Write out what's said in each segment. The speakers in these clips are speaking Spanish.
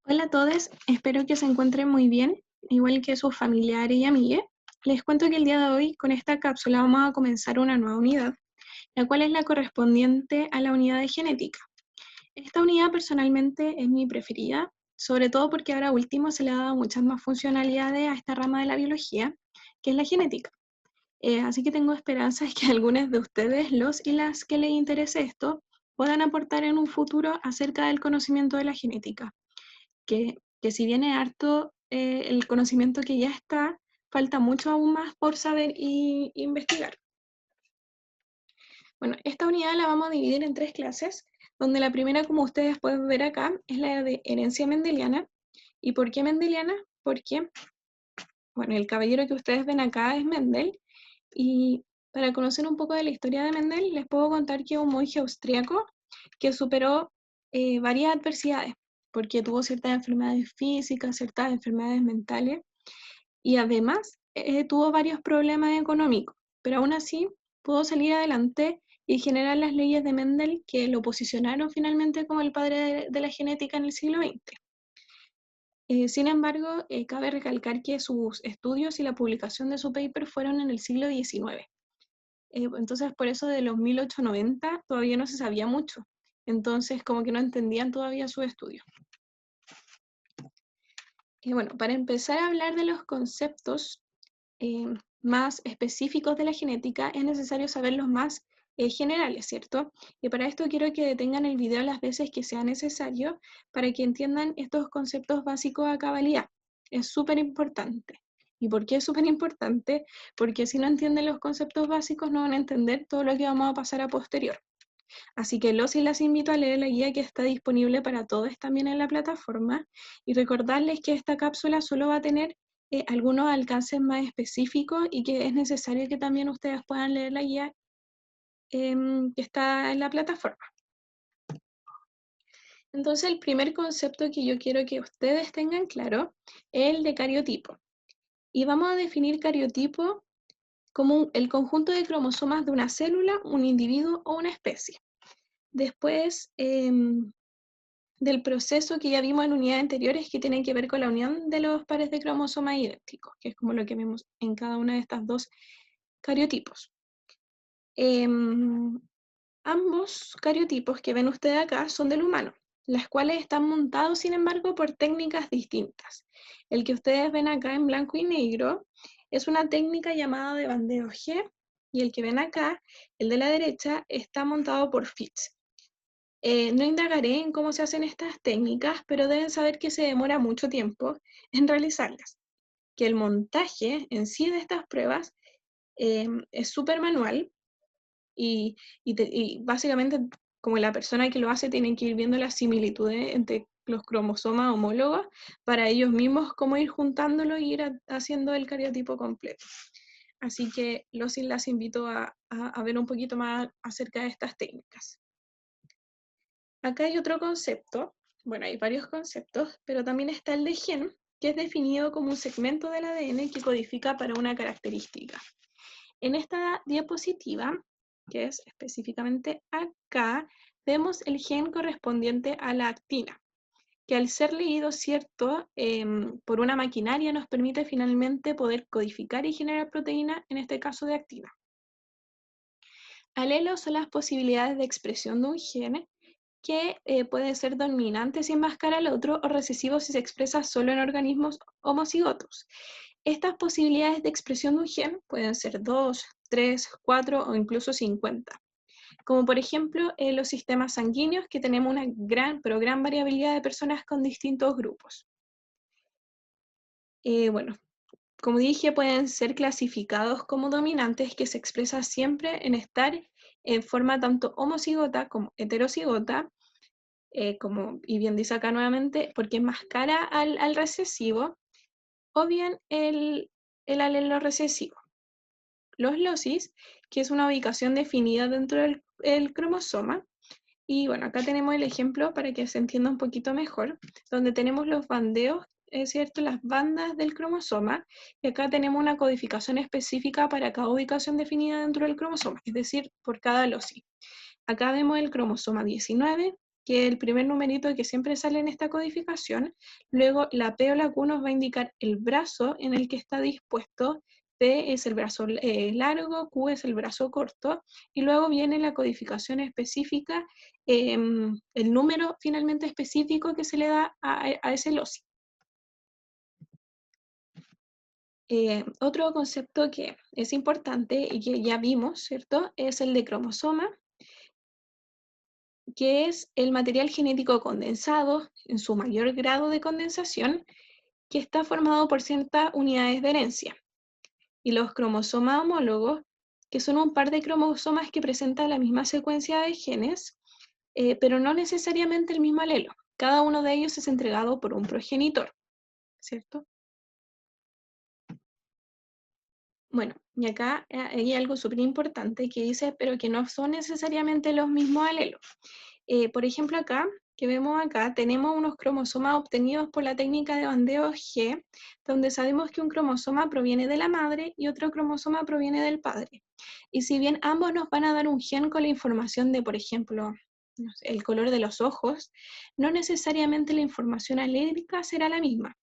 Hola a todos, espero que se encuentren muy bien, igual que sus familiares y amigues. Les cuento que el día de hoy, con esta cápsula, vamos a comenzar una nueva unidad, la cual es la correspondiente a la unidad de genética. Esta unidad personalmente es mi preferida, sobre todo porque ahora último se le ha dado muchas más funcionalidades a esta rama de la biología, que es la genética. Así que tengo esperanzas que algunos de ustedes, los y las que les interese esto, puedan aportar en un futuro acerca del conocimiento de la genética que si bien es harto el conocimiento que ya está, falta mucho aún más por saber y investigar. Bueno, esta unidad la vamos a dividir en tres clases, donde la primera, como ustedes pueden ver acá, es la de herencia mendeliana. ¿Y por qué mendeliana? Porque, bueno, el caballero que ustedes ven acá es Mendel, y para conocer un poco de la historia de Mendel, les puedo contar que es un monje austriaco que superó varias adversidades, porque tuvo ciertas enfermedades físicas, ciertas enfermedades mentales, y además tuvo varios problemas económicos, pero aún así pudo salir adelante y generar las leyes de Mendel que lo posicionaron finalmente como el padre de la genética en el siglo XX. Sin embargo, cabe recalcar que sus estudios y la publicación de su paper fueron en el siglo XIX. Entonces, por eso de los 1890 todavía no se sabía mucho. Entonces, como que no entendían todavía sus estudios. Bueno, para empezar a hablar de los conceptos eh, más específicos de la genética, es necesario saber los más generales, ¿cierto? Y para esto quiero que detengan el video las veces que sea necesario para que entiendan estos conceptos básicos a cabalidad. Es súper importante. ¿Y por qué es súper importante? Porque si no entienden los conceptos básicos no van a entender todo lo que vamos a pasar a posterior. Así que los y las invito a leer la guía que está disponible para todos también en la plataforma y recordarles que esta cápsula solo va a tener algunos alcances más específicos y que es necesario que también ustedes puedan leer la guía que está en la plataforma. Entonces, el primer concepto que yo quiero que ustedes tengan claro es el de cariotipo. Y vamos a definir cariotipo como el conjunto de cromosomas de una célula, un individuo o una especie. Después, del proceso que ya vimos en unidades anteriores que tiene que ver con la unión de los pares de cromosomas idénticos, que es como lo que vemos en cada una de estas dos cariotipos. Ambos cariotipos que ven ustedes acá son del humano, las cuales están montados, sin embargo, por técnicas distintas. El que ustedes ven acá en blanco y negro es una técnica llamada de bandeo G, y el que ven acá, el de la derecha, está montado por Fitch. No indagaré en cómo se hacen estas técnicas, pero deben saber que se demora mucho tiempo en realizarlas, que el montaje en sí de estas pruebas es súper manual y básicamente como la persona que lo hace tiene que ir viendo las similitudes entre los cromosomas homólogos para ellos mismos cómo ir juntándolo y ir haciendo el cariotipo completo. Así que los y las invito a ver un poquito más acerca de estas técnicas. Acá hay otro concepto, bueno, hay varios conceptos, pero también está el de gen, que es definido como un segmento del ADN que codifica para una característica. En esta diapositiva, que es específicamente acá, vemos el gen correspondiente a la actina, que al ser leído, cierto, por una maquinaria nos permite finalmente poder codificar y generar proteína, en este caso de actina. Alelos son las posibilidades de expresión de un gen que puede ser dominante si enmascara al otro o recesivo si se expresa solo en organismos homocigotos. Estas posibilidades de expresión de un gen pueden ser 2, 3, 4 o incluso 50. Como por ejemplo en los sistemas sanguíneos, que tenemos una gran variabilidad de personas con distintos grupos. Bueno, como dije, pueden ser clasificados como dominantes, que se expresa siempre en estar en forma tanto homocigota como heterocigota, como, y bien dice acá nuevamente, porque enmascara al recesivo, o bien el alelo recesivo. Los locis, que es una ubicación definida dentro del cromosoma, y bueno, acá tenemos el ejemplo para que se entienda un poquito mejor, donde tenemos los bandeos, es cierto, las bandas del cromosoma, y acá tenemos una codificación específica para cada ubicación definida dentro del cromosoma, es decir, por cada loci. Acá vemos el cromosoma 19, que es el primer numerito que siempre sale en esta codificación. Luego la P o la Q nos va a indicar el brazo en el que está dispuesto. P es el brazo largo, Q es el brazo corto, y luego viene la codificación específica, el número finalmente específico que se le da a ese loci. Otro concepto que es importante y que ya vimos, ¿cierto? Es el de cromosoma, que es el material genético condensado en su mayor grado de condensación, que está formado por ciertas unidades de herencia. Y los cromosomas homólogos, que son un par de cromosomas que presentan la misma secuencia de genes, pero no necesariamente el mismo alelo. Cada uno de ellos es entregado por un progenitor, ¿cierto? Bueno, y acá hay algo súper importante que dice, pero que no son necesariamente los mismos alelos. Por ejemplo, acá, que vemos acá, tenemos unos cromosomas obtenidos por la técnica de bandeo G, donde sabemos que un cromosoma proviene de la madre y otro cromosoma proviene del padre. Y si bien ambos nos van a dar un gen con la información de, por ejemplo, no sé, el color de los ojos, no necesariamente la información alélica será la misma.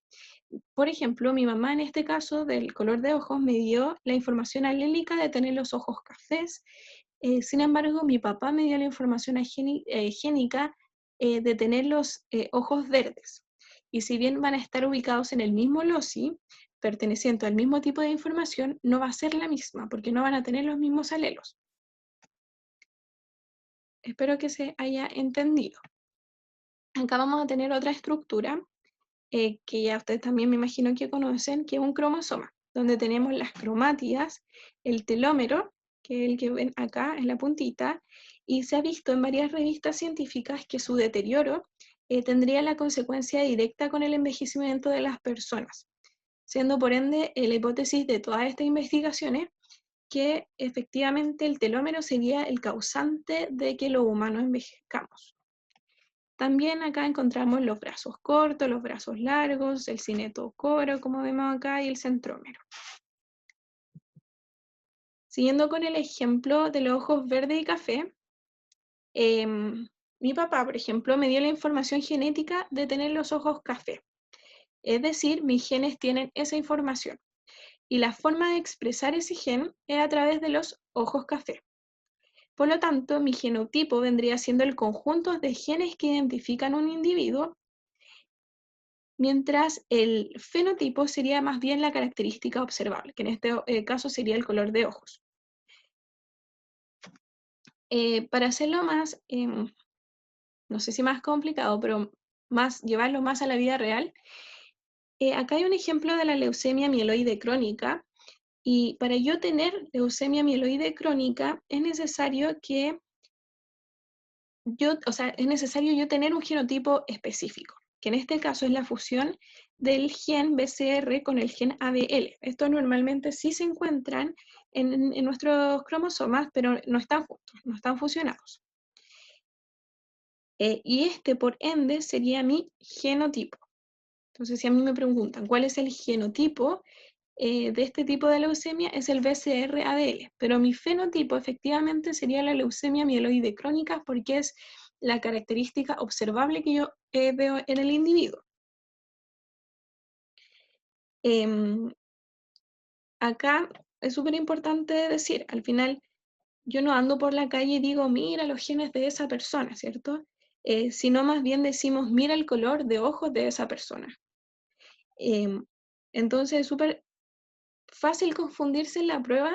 Por ejemplo, mi mamá en este caso del color de ojos me dio la información alélica de tener los ojos cafés. Sin embargo, mi papá me dio la información génica de tener los ojos verdes. Y si bien van a estar ubicados en el mismo loci, perteneciente al mismo tipo de información, no va a ser la misma, porque no van a tener los mismos alelos. Espero que se haya entendido. Acá vamos a tener otra estructura que ya ustedes también me imagino que conocen, que es un cromosoma, donde tenemos las cromátidas, el telómero, que es el que ven acá en la puntita, y se ha visto en varias revistas científicas que su deterioro tendría la consecuencia directa con el envejecimiento de las personas, siendo por ende la hipótesis de todas estas investigaciones que efectivamente el telómero sería el causante de que los humanos envejezcamos. También acá encontramos los brazos cortos, los brazos largos, el cinetocoro, como vemos acá, y el centrómero. Siguiendo con el ejemplo de los ojos verde y café, mi papá, por ejemplo, me dio la información genética de tener los ojos café. Es decir, mis genes tienen esa información. Y la forma de expresar ese gen es a través de los ojos café. Por lo tanto, mi genotipo vendría siendo el conjunto de genes que identifican un individuo, mientras el fenotipo sería más bien la característica observable, que en este caso sería el color de ojos. Para hacerlo más, no sé si más complicado, pero llevarlo más a la vida real, acá hay un ejemplo de la leucemia mieloide crónica, y para yo tener leucemia mieloide crónica es necesario yo tener un genotipo específico, que en este caso es la fusión del gen BCR con el gen ABL. Estos normalmente sí se encuentran en nuestros cromosomas, pero no están juntos, no están fusionados. Y este, por ende, sería mi genotipo. Entonces, si a mí me preguntan cuál es el genotipo de este tipo de leucemia, es el BCR-ABL, pero mi fenotipo efectivamente sería la leucemia mieloide crónica porque es la característica observable que yo veo en el individuo. Acá es súper importante decir, al final yo no ando por la calle y digo, mira los genes de esa persona, ¿cierto? Sino más bien decimos, mira el color de ojos de esa persona. Entonces es súper fácil confundirse en la prueba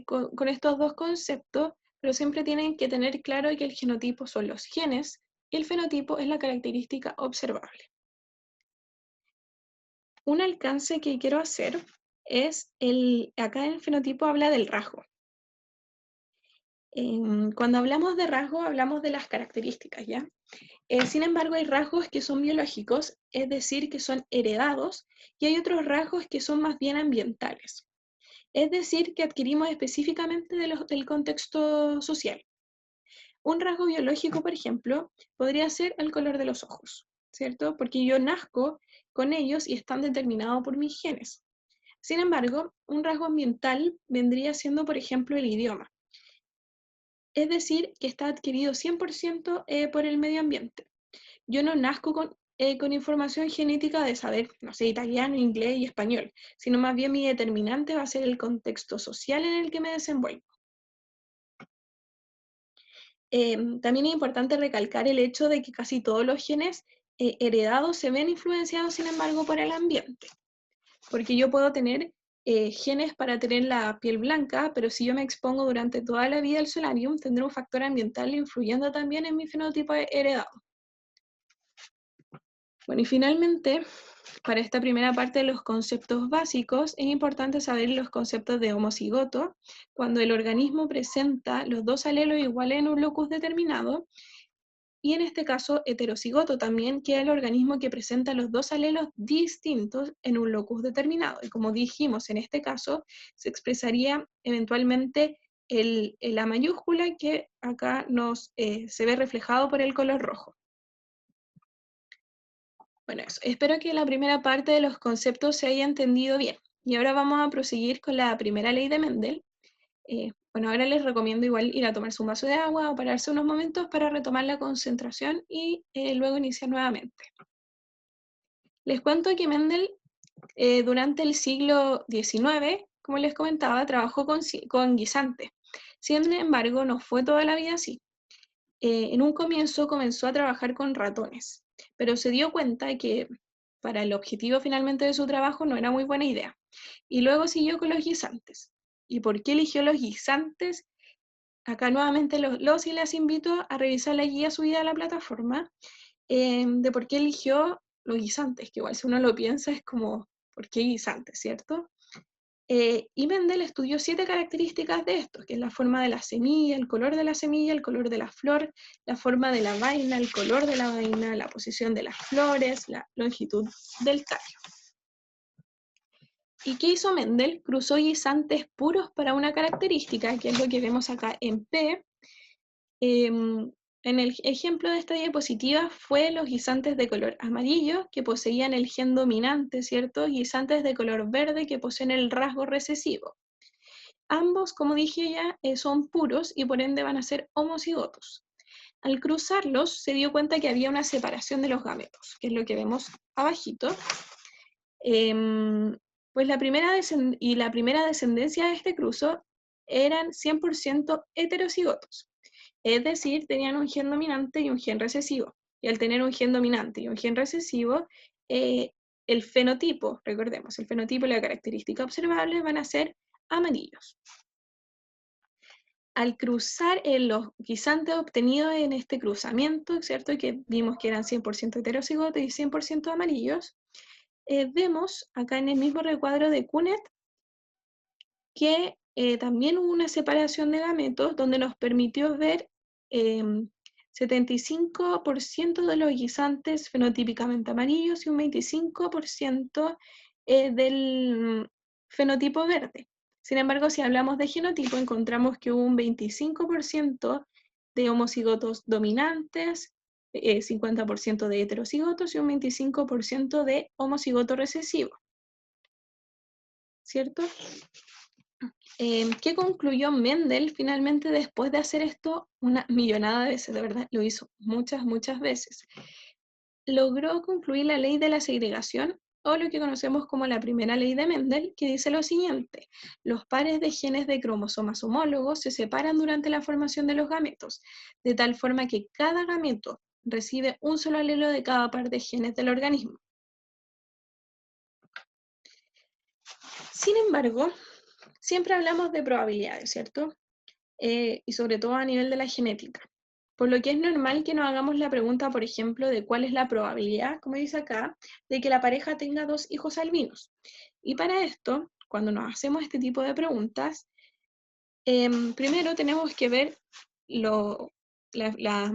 con estos dos conceptos, pero siempre tienen que tener claro que el genotipo son los genes y el fenotipo es la característica observable. Un alcance que quiero hacer es, acá en el fenotipo habla del rasgo. Cuando hablamos de rasgo, hablamos de las características, ¿ya? Sin embargo, hay rasgos que son biológicos, es decir, que son heredados, y hay otros rasgos que son más bien ambientales. Es decir, que adquirimos específicamente del contexto social. Un rasgo biológico, por ejemplo, podría ser el color de los ojos, ¿cierto? Porque yo nazco con ellos y están determinados por mis genes. Sin embargo, un rasgo ambiental vendría siendo, por ejemplo, el idioma. Es decir, que está adquirido 100% por el medio ambiente. Yo no nazco con información genética de saber, no sé, italiano, inglés y español, sino más bien mi determinante va a ser el contexto social en el que me desenvuelvo. También es importante recalcar el hecho de que casi todos los genes heredados se ven influenciados, sin embargo, por el ambiente. Porque yo puedo tener genes para tener la piel blanca, pero si yo me expongo durante toda la vida al solarium, tendré un factor ambiental influyendo también en mi fenotipo heredado. Bueno, y finalmente, para esta primera parte de los conceptos básicos, es importante saber los conceptos de homocigoto, cuando el organismo presenta los dos alelos iguales en un locus determinado, y en este caso heterocigoto también, que es el organismo que presenta los dos alelos distintos en un locus determinado. Y como dijimos, en este caso se expresaría eventualmente el A mayúscula, que acá se ve reflejado por el color rojo. Bueno, eso. Espero que la primera parte de los conceptos se haya entendido bien. Y ahora vamos a proseguir con la primera ley de Mendel. Bueno, ahora les recomiendo igual ir a tomarse un vaso de agua o pararse unos momentos para retomar la concentración y luego iniciar nuevamente. Les cuento que Mendel durante el siglo XIX, como les comentaba, trabajó con guisantes. Sin embargo, no fue toda la vida así. En un comienzo comenzó a trabajar con ratones, pero se dio cuenta que para el objetivo finalmente de su trabajo no era muy buena idea. Y luego siguió con los guisantes. ¿Y por qué eligió los guisantes? Acá nuevamente los y las invito a revisar la guía subida a la plataforma de por qué eligió los guisantes, que igual si uno lo piensa es como, ¿por qué guisantes, cierto? Y Mendel estudió 7 características de estos, que es la forma de la semilla, el color de la semilla, el color de la flor, la forma de la vaina, el color de la vaina, la posición de las flores, la longitud del tallo. ¿Y qué hizo Mendel? Cruzó guisantes puros para una característica, que es lo que vemos acá en P. En el ejemplo de esta diapositiva fue los guisantes de color amarillo que poseían el gen dominante, ¿cierto? Guisantes de color verde que poseen el rasgo recesivo. Ambos, como dije ya, son puros y por ende van a ser homocigotos. Al cruzarlos se dio cuenta que había una separación de los gametos, que es lo que vemos abajito. Pues la primera descendencia de este cruzo eran 100% heterocigotos. Es decir, tenían un gen dominante y un gen recesivo. Y al tener un gen dominante y un gen recesivo, el fenotipo, recordemos, el fenotipo y la característica observable van a ser amarillos. Al cruzar los guisantes obtenidos en este cruzamiento, ¿cierto? Que vimos que eran 100% heterocigotos y 100% amarillos, vemos acá en el mismo recuadro de Kunet que también hubo una separación de gametos donde nos permitió ver 75% de los guisantes fenotípicamente amarillos y un 25% del fenotipo verde. Sin embargo, si hablamos de genotipo, encontramos que hubo un 25% de homocigotos dominantes, 50% de heterocigotos y un 25% de homocigoto recesivo. ¿Cierto? ¿Qué concluyó Mendel finalmente después de hacer esto una millonada de veces? De verdad, lo hizo muchas, muchas veces. Logró concluir la ley de la segregación, o lo que conocemos como la primera ley de Mendel, que dice lo siguiente: los pares de genes de cromosomas homólogos se separan durante la formación de los gametos, de tal forma que cada gameto recibe un solo alelo de cada par de genes del organismo. Sin embargo, siempre hablamos de probabilidades, ¿cierto? Y sobre todo a nivel de la genética. Por lo que es normal que nos hagamos la pregunta, por ejemplo, de cuál es la probabilidad, como dice acá, de que la pareja tenga 2 hijos albinos. Y para esto, cuando nos hacemos este tipo de preguntas, primero tenemos que ver la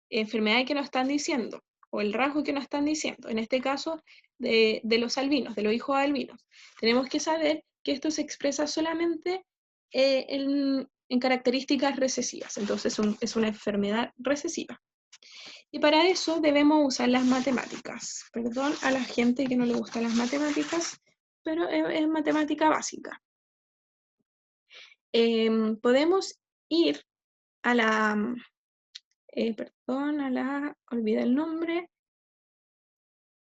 enfermedad que nos están diciendo, o el rasgo que nos están diciendo, en este caso de los albinos, de los hijos albinos. Tenemos que saber que esto se expresa solamente en características recesivas, entonces es una enfermedad recesiva. Y para eso debemos usar las matemáticas. Perdón a la gente que no le gustan las matemáticas, pero es matemática básica. Podemos ir olvidé el nombre,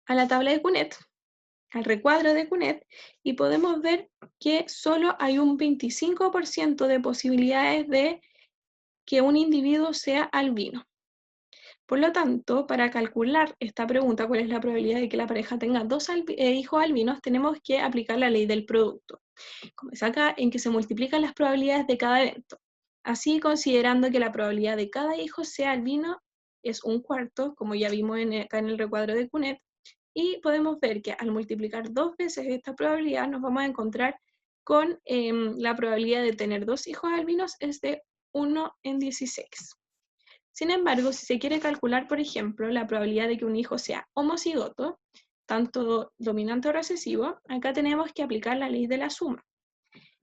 a la tabla de CUNET, al recuadro de CUNET, y podemos ver que solo hay un 25% de posibilidades de que un individuo sea albino. Por lo tanto, para calcular esta pregunta, cuál es la probabilidad de que la pareja tenga dos hijos albinos, tenemos que aplicar la ley del producto. Como es acá, en que se multiplican las probabilidades de cada evento. Así, considerando que la probabilidad de cada hijo sea albino es 1/4, como ya vimos acá en el recuadro de CUNET, y podemos ver que al multiplicar 2 veces esta probabilidad nos vamos a encontrar con la probabilidad de tener 2 hijos albinos es de 1 en 16. Sin embargo, si se quiere calcular, por ejemplo, la probabilidad de que un hijo sea homocigoto, tanto dominante o recesivo, acá tenemos que aplicar la ley de la suma.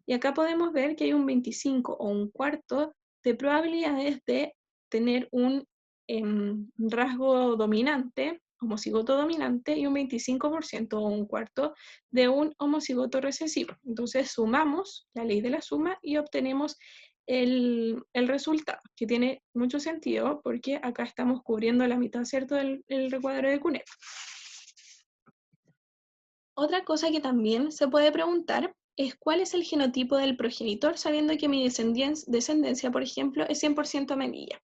Y acá podemos ver que hay un 25 o 1/4 de probabilidades de tener un rasgo dominante, homocigoto dominante, y un 25% o 1/4 de un homocigoto recesivo. Entonces sumamos la ley de la suma y obtenemos el resultado, que tiene mucho sentido porque acá estamos cubriendo la mitad, ¿cierto?, del recuadro de CUNET. Otra cosa que también se puede preguntar es cuál es el genotipo del progenitor, sabiendo que mi descendencia, por ejemplo, es 100% amarilla.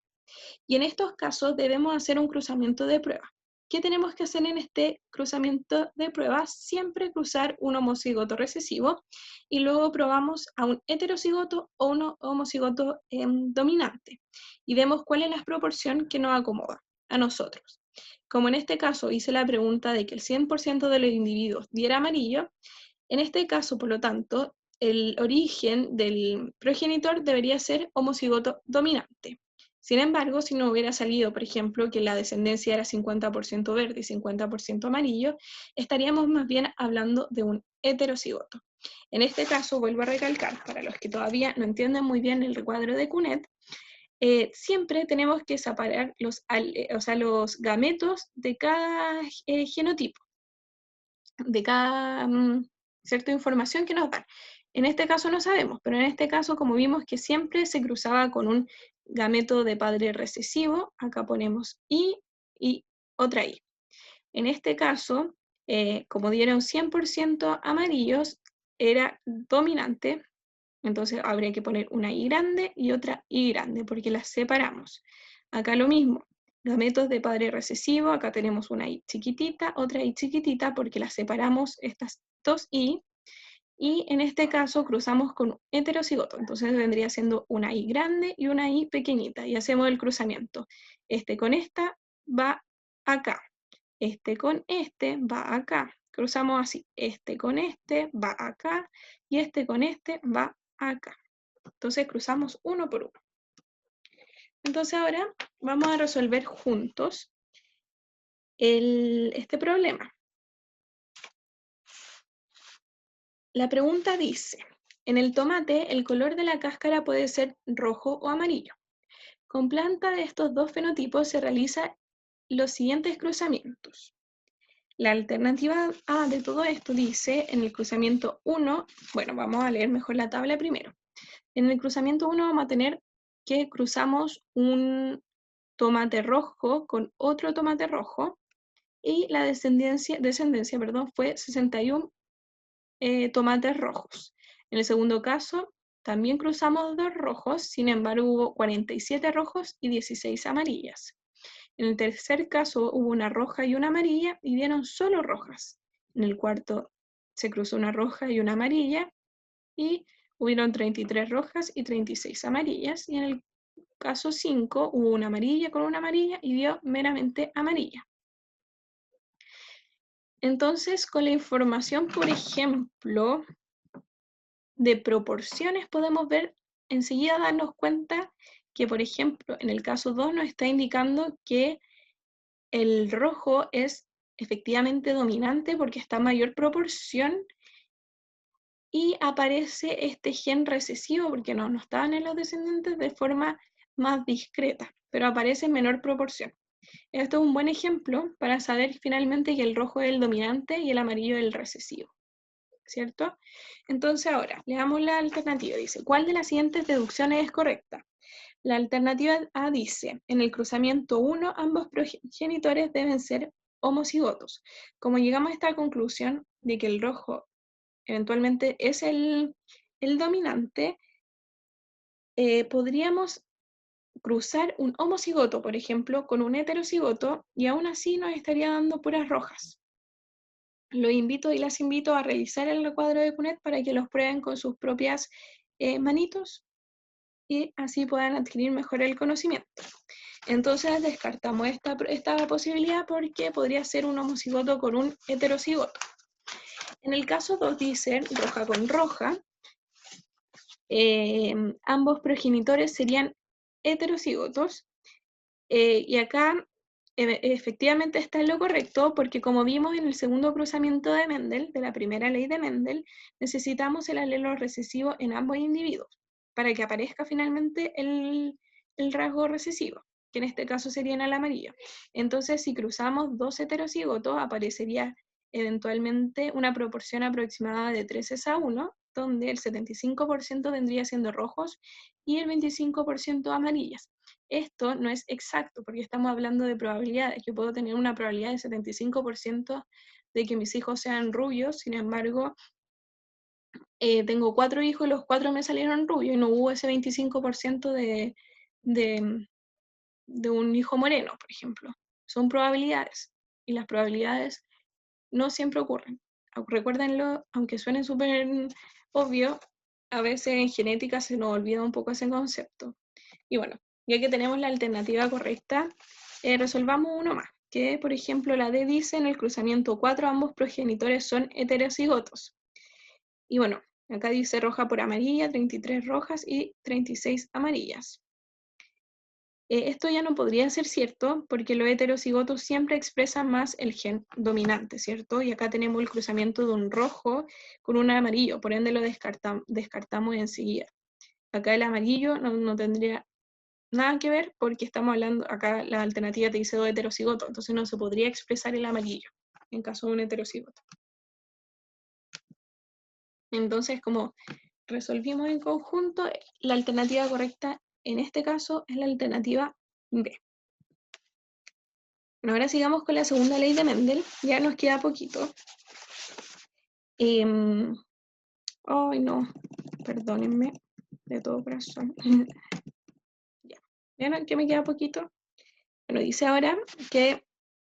Y en estos casos debemos hacer un cruzamiento de prueba. ¿Qué tenemos que hacer en este cruzamiento de pruebas? Siempre cruzar un homocigoto recesivo y luego probamos a un heterocigoto o un homocigoto dominante y vemos cuál es la proporción que nos acomoda a nosotros. Como en este caso hice la pregunta de que el 100% de los individuos diera amarillo, en este caso, por lo tanto, el origen del progenitor debería ser homocigoto dominante. Sin embargo, si no hubiera salido, por ejemplo, que la descendencia era 50% verde y 50% amarillo, estaríamos más bien hablando de un heterocigoto. En este caso, vuelvo a recalcar, para los que todavía no entienden muy bien el recuadro de CUNET, siempre tenemos que separar los gametos de cada genotipo, de cada cierta información que nos dan. En este caso no sabemos, pero en este caso, como vimos que siempre se cruzaba con un gameto de padre recesivo, acá ponemos I y otra I. En este caso, como dieron 100% amarillos, era dominante, entonces habría que poner una I grande y otra I grande, porque las separamos. Acá lo mismo, gametos de padre recesivo, acá tenemos una I chiquitita, otra I chiquitita, porque las separamos estas dos I, y en este caso cruzamos con heterocigoto, entonces vendría siendo una I grande y una I pequeñita, y hacemos el cruzamiento. Este con esta va acá, este con este va acá. Cruzamos así, este con este va acá, y este con este va acá. Entonces cruzamos uno por uno. Entonces ahora vamos a resolver juntos este problema. La pregunta dice, en el tomate el color de la cáscara puede ser rojo o amarillo. Con planta de estos dos fenotipos se realizan los siguientes cruzamientos. La alternativa A de todo esto dice, en el cruzamiento 1, bueno, vamos a leer mejor la tabla primero. En el cruzamiento 1 vamos a tener que cruzamos un tomate rojo con otro tomate rojo, y la descendencia fue 61 tomates rojos. En el segundo caso, también cruzamos dos rojos, sin embargo hubo 47 rojos y 16 amarillas. En el tercer caso hubo una roja y una amarilla y dieron solo rojas. En el cuarto se cruzó una roja y una amarilla y hubieron 33 rojas y 36 amarillas. Y en el caso 5 hubo una amarilla con una amarilla y dio meramente amarilla. Entonces, con la información, por ejemplo, de proporciones, podemos ver enseguida, darnos cuenta que, por ejemplo, en el caso 2 nos está indicando que el rojo es efectivamente dominante porque está en mayor proporción y aparece este gen recesivo porque no estaban en los descendientes de forma más discreta, pero aparece en menor proporción. Esto es un buen ejemplo para saber finalmente que el rojo es el dominante y el amarillo es el recesivo, ¿cierto? Entonces ahora, le damos la alternativa. Dice, ¿cuál de las siguientes deducciones es correcta? La alternativa A dice, en el cruzamiento 1, ambos progenitores deben ser homocigotos. Como llegamos a esta conclusión de que el rojo eventualmente es el dominante, podríamos cruzar un homocigoto, por ejemplo, con un heterocigoto, y aún así nos estaría dando puras rojas. Los invito y las invito a revisar el recuadro de CUNET para que los prueben con sus propias manitos y así puedan adquirir mejor el conocimiento. Entonces descartamos esta posibilidad porque podría ser un homocigoto con un heterocigoto. En el caso 2 dice roja con roja, ambos progenitores serían heterocigotos, y acá efectivamente está en lo correcto, porque como vimos en el segundo cruzamiento de Mendel, de la primera ley de Mendel, necesitamos el alelo recesivo en ambos individuos, para que aparezca finalmente el rasgo recesivo, que en este caso sería en el amarillo. Entonces, si cruzamos dos heterocigotos, aparecería eventualmente una proporción aproximada de 3:1, donde el 75% vendría siendo rojos y el 25% amarillas. Esto no es exacto, porque estamos hablando de probabilidades. Yo puedo tener una probabilidad de 75% de que mis hijos sean rubios, sin embargo, tengo 4 hijos y los 4 me salieron rubios y no hubo ese 25% de un hijo moreno, por ejemplo. Son probabilidades, y las probabilidades no siempre ocurren. Recuérdenlo, aunque suene súper obvio, a veces en genética se nos olvida un poco ese concepto. Y bueno, ya que tenemos la alternativa correcta, resolvamos uno más, que por ejemplo la D dice en el cruzamiento 4 ambos progenitores son heterocigotos. Y bueno, acá dice roja por amarilla, 33 rojas y 36 amarillas. Esto ya no podría ser cierto porque los heterocigotos siempre expresan más el gen dominante, ¿cierto? Y acá tenemos el cruzamiento de un rojo con un amarillo, por ende lo descartamos enseguida. Acá el amarillo no tendría nada que ver porque estamos hablando, acá la alternativa te dice dos heterocigotos, entonces no se podría expresar el amarillo en caso de un heterocigoto. Entonces, como resolvimos en conjunto, la alternativa correcta en este caso es la alternativa B. Bueno, ahora sigamos con la segunda ley de Mendel, ya nos queda poquito. Ay, no, perdónenme, de todo corazón. Ya, ¿vieron que me queda poquito? Bueno, dice ahora que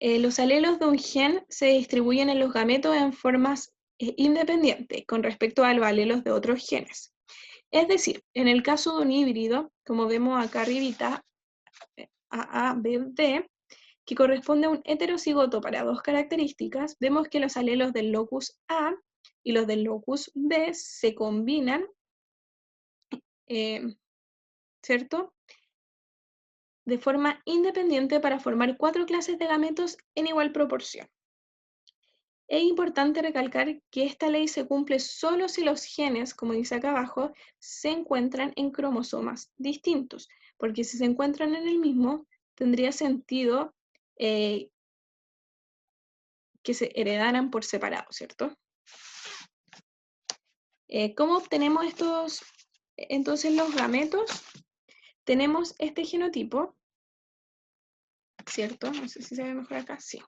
los alelos de un gen se distribuyen en los gametos en formas independientes con respecto a los alelos de otros genes. Es decir, en el caso de un híbrido, como vemos acá arribita, AA, B, D, que corresponde a un heterocigoto para dos características, vemos que los alelos del locus A y los del locus B se combinan, ¿cierto?, de forma independiente para formar 4 clases de gametos en igual proporción. Es importante recalcar que esta ley se cumple solo si los genes, como dice acá abajo, se encuentran en cromosomas distintos, porque si se encuentran en el mismo, tendría sentido que se heredaran por separado, ¿cierto? ¿Cómo obtenemos entonces los gametos? Tenemos este genotipo, ¿cierto? No sé si se ve mejor acá, sí.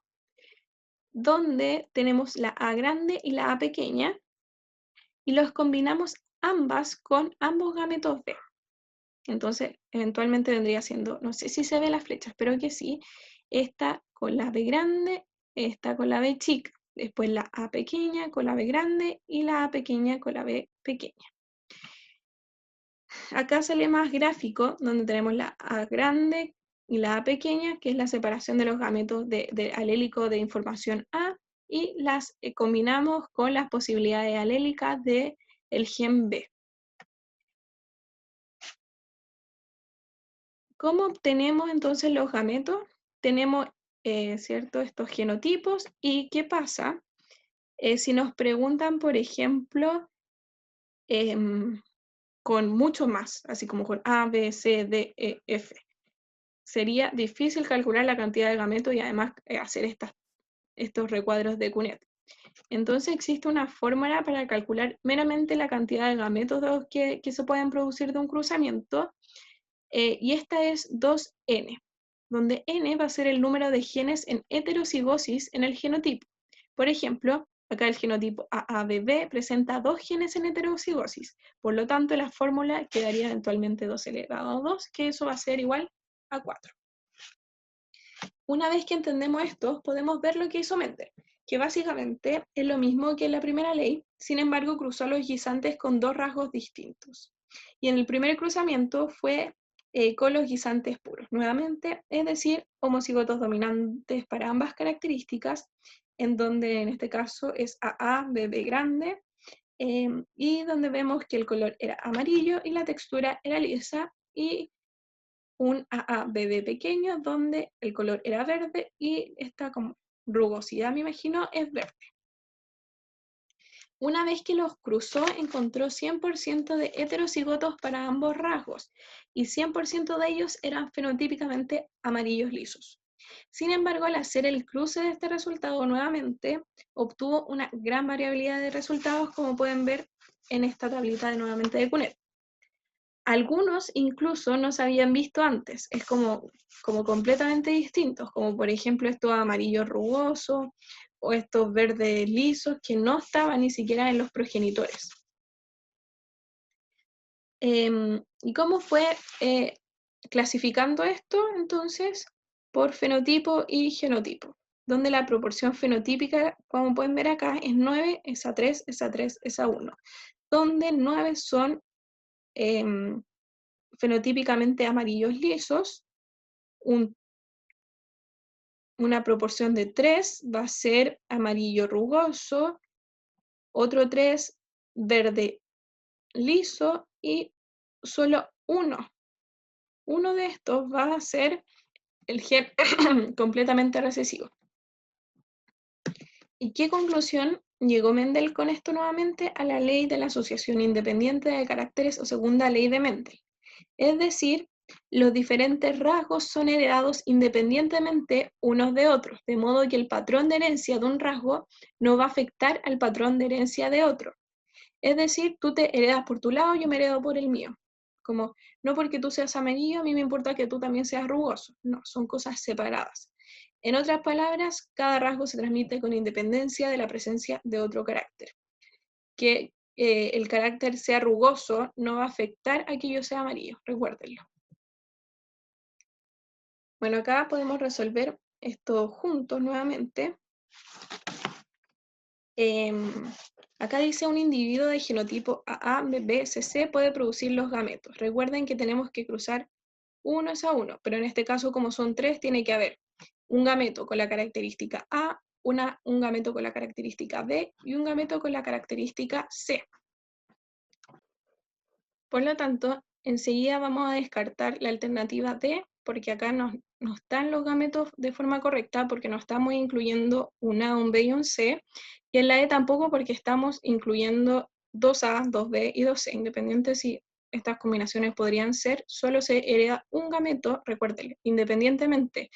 Donde tenemos la A grande y la A pequeña, y los combinamos ambas con ambos gametos B. Entonces, eventualmente vendría siendo, no sé si se ve las flechas, pero que sí, esta con la B grande, esta con la B chica, después la A pequeña con la B grande y la A pequeña con la B pequeña. Acá sale más gráfico, donde tenemos la A grande y la A pequeña, que es la separación de los gametos alélico de información A, y las combinamos con las posibilidades alélicas del gen B. ¿Cómo obtenemos entonces los gametos? Tenemos, ¿cierto?, estos genotipos, y ¿qué pasa? Si nos preguntan, por ejemplo, con mucho más, así como con A, B, C, D, E, F, sería difícil calcular la cantidad de gametos y además hacer estos recuadros de CUNET. Entonces existe una fórmula para calcular meramente la cantidad de gametos que se pueden producir de un cruzamiento, y esta es 2N, donde N va a ser el número de genes en heterocigosis en el genotipo. Por ejemplo, acá el genotipo AABB presenta 2 genes en heterocigosis, por lo tanto la fórmula quedaría eventualmente 2 elevado a 2, que eso va a ser igual a 4. Una vez que entendemos esto, podemos ver lo que hizo Mendel, que básicamente es lo mismo que en la primera ley, sin embargo cruzó a los guisantes con 2 rasgos distintos. Y en el primer cruzamiento fue con los guisantes puros, nuevamente, es decir, homocigotos dominantes para ambas características, en donde en este caso es AABB grande, y donde vemos que el color era amarillo y la textura era lisa, y un AABB pequeño donde el color era verde y esta como rugosidad, me imagino, es verde. Una vez que los cruzó, encontró 100% de heterocigotos para ambos rasgos y 100% de ellos eran fenotípicamente amarillos lisos. Sin embargo, al hacer el cruce de este resultado nuevamente, obtuvo una gran variabilidad de resultados, como pueden ver en esta tablita nuevamente de Cunet. Algunos incluso no se habían visto antes, es como completamente distintos, como por ejemplo estos amarillos rugosos o estos verdes lisos que no estaban ni siquiera en los progenitores. ¿Y cómo fue clasificando esto? Entonces, por fenotipo y genotipo, donde la proporción fenotípica, como pueden ver acá, es 9, es a 3, es a 3, es a 1, donde 9 son fenotípicamente amarillos lisos, una proporción de 3 va a ser amarillo rugoso, otro 3 verde liso y solo uno de estos va a ser el gen completamente recesivo. ¿Y qué conclusión llegó Mendel con esto nuevamente? A la ley de la asociación independiente de caracteres o segunda ley de Mendel. Es decir, los diferentes rasgos son heredados independientemente unos de otros, de modo que el patrón de herencia de un rasgo no va a afectar al patrón de herencia de otro. Es decir, tú te heredas por tu lado, yo me heredo por el mío. Como, no porque tú seas amarillo, a mí me importa que tú también seas rugoso. No, son cosas separadas. En otras palabras, cada rasgo se transmite con independencia de la presencia de otro carácter. Que el carácter sea rugoso no va a afectar a que yo sea amarillo, recuérdenlo. Bueno, acá podemos resolver esto juntos nuevamente. Acá dice un individuo de genotipo AA, BB, CC puede producir los gametos. Recuerden que tenemos que cruzar uno es a uno, pero en este caso como son 3 tiene que haber un gameto con la característica A, un gameto con la característica B y un gameto con la característica C. Por lo tanto, enseguida vamos a descartar la alternativa D, porque acá no están los gametos de forma correcta, porque no estamos incluyendo un A, un B y un C, y en la E tampoco porque estamos incluyendo 2A, 2B y 2C, independiente si estas combinaciones podrían ser, solo se hereda un gameto, recuérdenlo, independientemente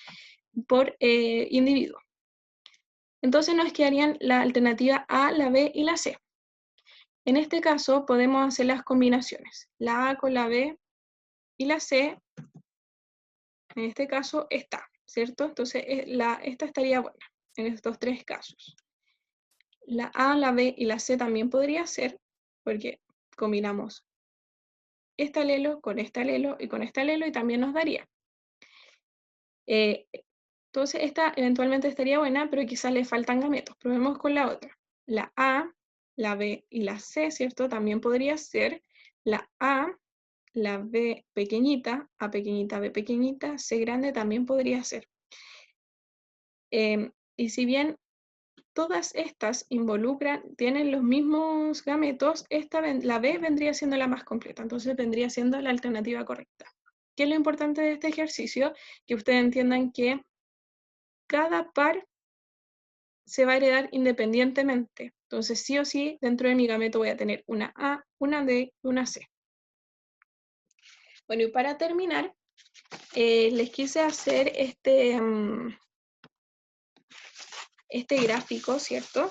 por individuo. Entonces nos quedarían la alternativa A, la B y la C. En este caso podemos hacer las combinaciones, la A con la B y la C, en este caso está, ¿cierto? Entonces esta estaría buena en estos 3 casos. La A, la B y la C también podría ser, porque combinamos este alelo con este alelo y con este alelo y también nos daría. Entonces esta eventualmente estaría buena, pero quizás le faltan gametos. Probemos con la otra. La A, la B y la C, ¿cierto? También podría ser la A, la B pequeñita, A pequeñita, B pequeñita, C grande también podría ser. Y si bien todas estas tienen los mismos gametos, la B vendría siendo la más completa, entonces vendría siendo la alternativa correcta. ¿Qué es lo importante de este ejercicio? Que ustedes entiendan que cada par se va a heredar independientemente. Entonces, sí o sí, dentro de mi gameto voy a tener una A, una D y una C. Bueno, y para terminar, les quise hacer este gráfico, ¿cierto?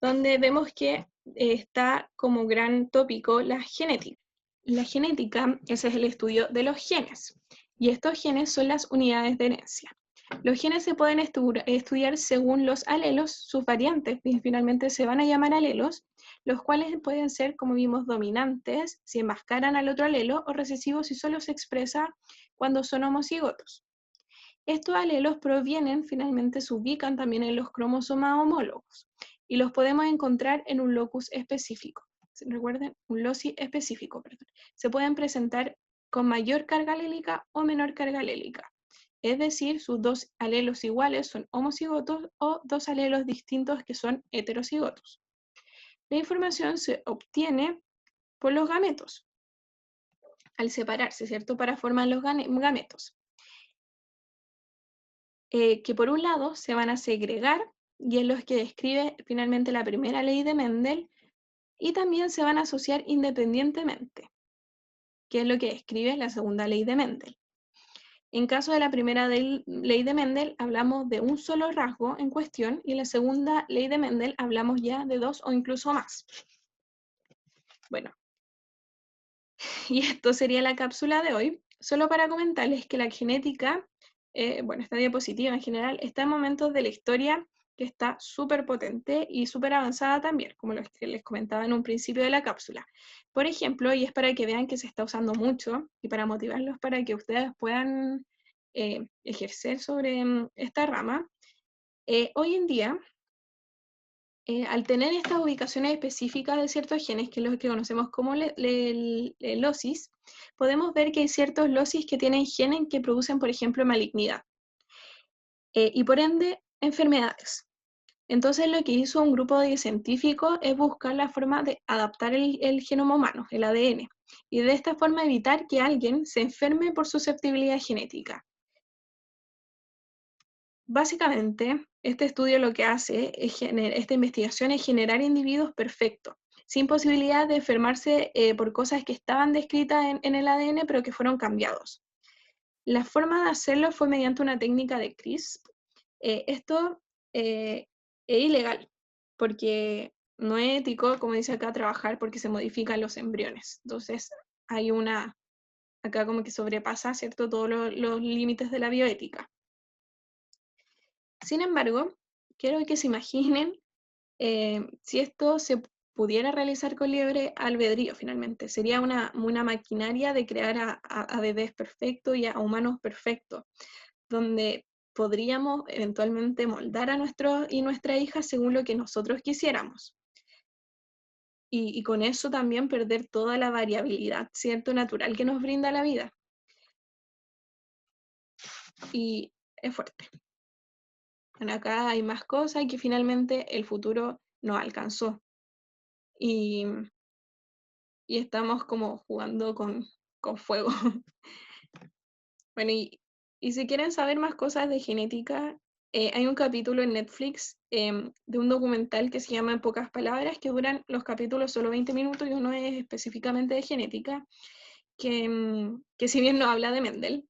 Donde vemos que está como gran tópico la genética. La genética, ese es el estudio de los genes, y estos genes son las unidades de herencia. Los genes se pueden estudiar según los alelos, sus variantes, y finalmente se van a llamar alelos, los cuales pueden ser, como vimos, dominantes si enmascaran al otro alelo, o recesivos si solo se expresa cuando son homocigotos. Estos alelos provienen, finalmente se ubican también en los cromosomas homólogos, y los podemos encontrar en un locus específico. Recuerden, un loci específico, perdón. Se pueden presentar con mayor carga alélica o menor carga alélica. Es decir, sus dos alelos iguales son homocigotos o dos alelos distintos que son heterocigotos. La información se obtiene por los gametos, al separarse, ¿cierto? Para formar los gametos. Que por un lado se van a segregar, y es lo que describe finalmente la primera ley de Mendel, y también se van a asociar independientemente, que es lo que describe la segunda ley de Mendel. En caso de la primera ley de Mendel, hablamos de un solo rasgo en cuestión, y en la segunda ley de Mendel hablamos ya de dos o incluso más. Bueno, y esto sería la cápsula de hoy, solo para comentarles que la genética, bueno, esta diapositiva en general, está en momentos de la historia que está súper potente y súper avanzada también, como los que les comentaba en un principio de la cápsula. Por ejemplo, y es para que vean que se está usando mucho, y para motivarlos para que ustedes puedan ejercer sobre esta rama, hoy en día, al tener estas ubicaciones específicas de ciertos genes, que es lo que conocemos como locis, podemos ver que hay ciertos locis que tienen genes que producen, por ejemplo, malignidad, y por ende, enfermedades. Entonces lo que hizo un grupo de científicos es buscar la forma de adaptar el genoma humano, el ADN, y de esta forma evitar que alguien se enferme por susceptibilidad genética. Básicamente, este estudio lo que hace, esta investigación, es generar individuos perfectos, sin posibilidad de enfermarse por cosas que estaban descritas en el ADN, pero que fueron cambiados. La forma de hacerlo fue mediante una técnica de CRISP. Esto es ilegal, porque no es ético, como dice acá, trabajar porque se modifican los embriones. Entonces, hay acá como que sobrepasa, ¿cierto?, todos los límites de la bioética. Sin embargo, quiero que se imaginen si esto se pudiera realizar con libre albedrío finalmente. Sería una maquinaria de crear a bebés perfectos y a humanos perfectos, donde podríamos eventualmente moldar a nuestros y nuestra hija según lo que nosotros quisiéramos. Y con eso también perder toda la variabilidad, ¿cierto?, natural que nos brinda la vida. Y es fuerte. Bueno, acá hay más cosas que finalmente el futuro no alcanzó. Y estamos como jugando con fuego. Bueno, y si quieren saber más cosas de genética, hay un capítulo en Netflix de un documental que se llama En pocas palabras, que duran los capítulos solo 20 minutos, y uno es específicamente de genética, que si bien no habla de Mendel,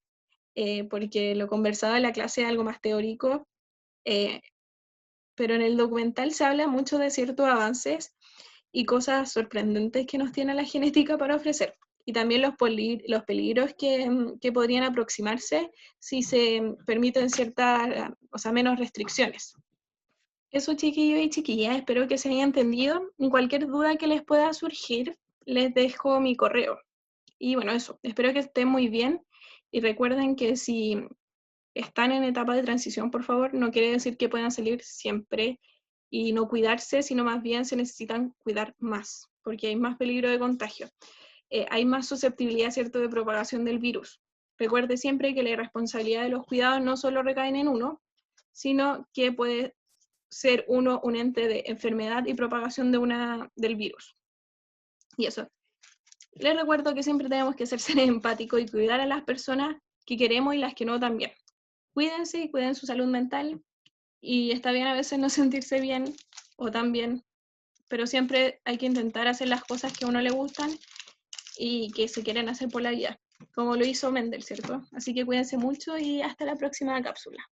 porque lo conversaba en la clase algo más teórico, pero en el documental se habla mucho de ciertos avances y cosas sorprendentes que nos tiene la genética para ofrecer, y también los peligros que podrían aproximarse si se permiten ciertas, o sea, menos restricciones. Eso, chiquillos y chiquillas, espero que se haya entendido. Cualquier duda que les pueda surgir, les dejo mi correo. Y bueno, eso, espero que estén muy bien, y recuerden que si están en etapa de transición, por favor, no quiere decir que puedan salir siempre y no cuidarse, sino más bien se necesitan cuidar más, porque hay más peligro de contagio. Hay más susceptibilidad, ¿cierto?, de propagación del virus. Recuerde siempre que la responsabilidad de los cuidados no solo recaen en uno, sino que puede ser uno un ente de enfermedad y propagación del virus. Y eso. Les recuerdo que siempre tenemos que ser seres empáticos y cuidar a las personas que queremos y las que no también. Cuídense y cuiden su salud mental, y está bien a veces no sentirse bien o tan bien, pero siempre hay que intentar hacer las cosas que a uno le gustan y que se quieren hacer por la vida, como lo hizo Mendel, ¿cierto? Así que cuídense mucho y hasta la próxima cápsula.